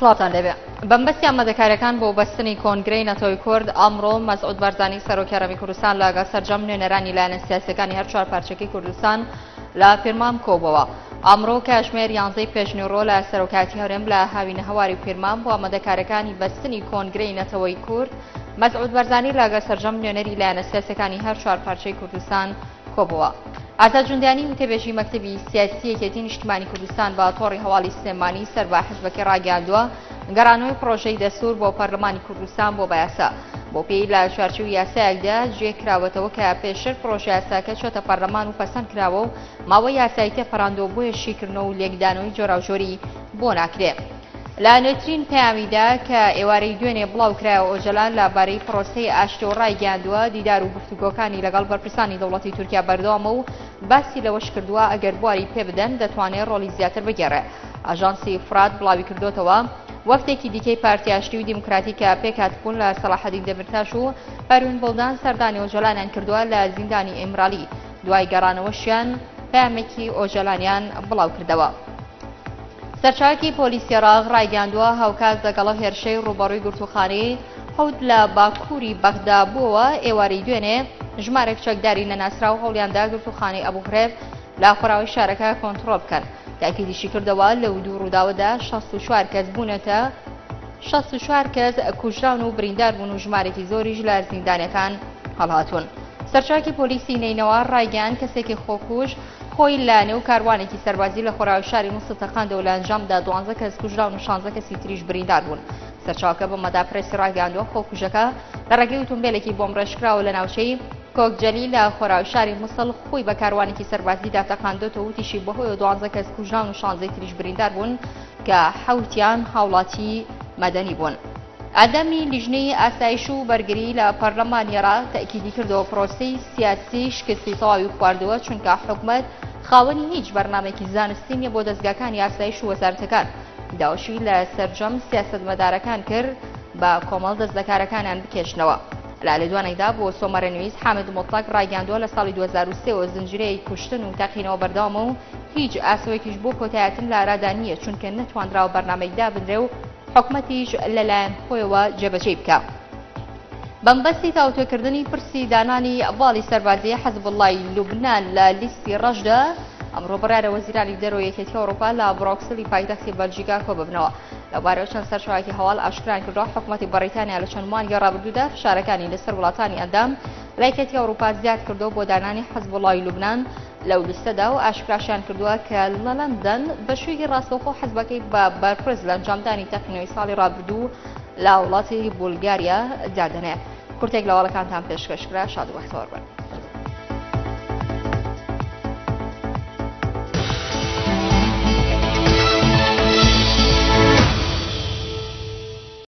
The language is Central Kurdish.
سڵاتان لەبێ بەمبەستی ئامادەکاریەکان بۆ بەستنی کۆنگرەی نەتەوەی کورد ئەمڕۆ مەسعود بارزانی سەرۆکی هەرێمی کوردستان لەگەڵ سەرجەم نوێنەرانی لایەنە سیاسیەکانی هەر چوار پارچەکەی کوردستان لە پێرمان کۆبەوە. ئەمڕۆ کاتژمێر 11 پێشنیوڕۆ لە سەرۆکاتی هەرێم لە هاوینە هەواری پێرمان بۆ ئامادەکاریەکانی بەستنی کۆنگرەی نەتەوەی کورد مەسعود بارزانی لەگەڵ سەرجەم نوێنەری لایەنە سیاسیەکانی هەر چوار پارچەی کوردستان کۆبەوە. ئازاد جوندیانی وتەبێژی مەکتەبی سیاسی یەکێتی نیشتیمانی کوردستان بە تۆڕی هەواڵی سلێمانی سەر بە حیزبەکەی ڕاگەاندووە گەڕانەوەی پرۆژەی دەستور بۆ پەرلەمانی کوردستان بۆ بەیاسا بۆ پێی لە چوارچێوەی یاسایەکدا گوێ کراوەتەوە کە پێشتر پرۆژە یاساکە چۆتە پەرلەمان و پەسەند کراوە و ماوەی یاسایی تێپەڕاندۆ بۆ هێرشیکردنەوە و لێکدانەوەی جۆراوجۆری بۆ ناکرێت. لە نوێترین پەیامیدا کە ئێوارەی دوێنێ بڵاو کرایەوە ئۆژەلان لەبارەی پرۆسەی ئاشتی و ڕایگەاندووە دیدار و گفتوگۆکانی لەگەڵ بەرپرسانی دەوڵەتی تورکیا بەردەوامە و باسی لەوەش کردووە ئەگەر بواری پێ بدەن دەتوانێت ڕۆڵی زیاتر بگێڕێ. ئاژانسی فرات بڵاوی کردوتەوە وەفتێکی دیکەی پارتی ئاشتی و دیموکراتی کە پێکهاتبوون لە سەلاحەدین دەمرتاش و پەروین بەڵدان سەردانی ئۆژەلانیان کردووە لە زیندانی ئیمرالی دوای گەڕانەوەشیان پەیامێکی ئۆژەلانیان بڵاو کردەوە. سەرچاوەکی پۆلیسی عێراق ڕایگەاندووە هاوکات لەگەڵ هێرشەی ڕووبەڕووی گرتوخانەی حەوت لە باکووری بەغدا بووەوە ئێوارەی دوێنێ ژمارێک چەکداری نەناسرا و هەوڵیاندا گرتوخانەی ئەبوغرێب لە خۆراوی شارەکە کۆنتڕۆڵ بکەن. تاکیدیشی کردەوە لەو دوو ڕووداوەدا 64 کەس بوونەتە 64 کەس کوژراون و بریندار بوون و ژمارێکی زۆریش لە زیندانەکان هەڵهاتوون. سەرچاوەکی پۆلیسی نینەوە ڕایگەیاند کەسێکی خۆکوژ خۆی لە نێو کاروانێکی سەربازی لە خۆراوی شاری مووسڵ تەقاندەوە لە ئەنجامدا 12 کەس کوژراون و 16 کەسی تریش بریندار بوون. سەرچاوەکە بە مەداپرسی ڕایگەاندووە خۆکوژەکە لە ڕێگەی ئۆتۆمبیلێکی بۆمب ڕێژکراوە لە ناوچەی کۆکجەلی لە خۆراوی شاری مووسڵ خۆی بە کاروانێکی سەربازیدا تەقاندۆتەوە و تیشی بەهۆی 12 کەس کوژراون و 16 تریش بریندار بوون کە حەوتیان هاوڵاتی مەدەنی بوون. ئەدەمی لیژنەی ئاسایش و بەرگری لە پەرلەمانی عێراق تەکیدی کردەوە پرۆسەی سیاسی شکستی تەواوی خواردووە چونکە حکوومەت خاوەنی هیچ بەرنامێکی زانستی نییە بۆ دەستگاکانی ئاسایش و وەزارەتەکان. داوەشی لە سەرجەم سیاسەتمەدارەکان کرد بە کۆمەڵ دەستبەکارەکانیان بکێشنەوە. لە لێدوانێکدا بۆ سۆمەرەنوویست حامد مۆتڵاق ڕایگەاندووە لە ساڵی 2023 زنجیرەی کوشتن و تەقینەوە بەردەوامە و هیچ ئاسۆیەکیش بۆ کۆتایەتن لە ئارادا نییە چونکە نەتوانراوە بەرنامەیەک دابدرێ و حکوومەتیش لەلایەن خۆیەوە جێبەجێ بکە. بەمبەستی تاوتوێکردنی پرسی دانانی باڵی سەربازیە حەزبوڵڵای لوبنان لە لیستی ڕەشدا ئەمڕۆ بەڕارە وەزیرانی دەرەوە یەکێتی ئەوڕۆپا لە برۆکسلی پایتەختی بەلژیکا کۆببنەوە. لەبارەوە چەند سەرچاوەکی هەواڵ ئاشکران کردووە حکوومەتی بەریتانیا لە چەند مانگی ڕابردوودا فشارەکانی لەسەر وڵاتانی ئەندام لە یەکێتی ئەوڕۆپا زیاد کردەوە بۆ دانانی حەزبوڵڵای لوبنان لەو لیستەدا و ئاشکراشیان کردووە کە لە لەندەن بە شوێکی ڕاستەوخۆ حەزبەکەی بە بەرپرس لە ئەنجامدانی تەقینەوەی ساڵی ڕابردوو لە وڵاتی بولگاریا دادەنێت. کورتێک لە وەڵەکانتان پێشکەشکرا شاد و بەختەوەربن.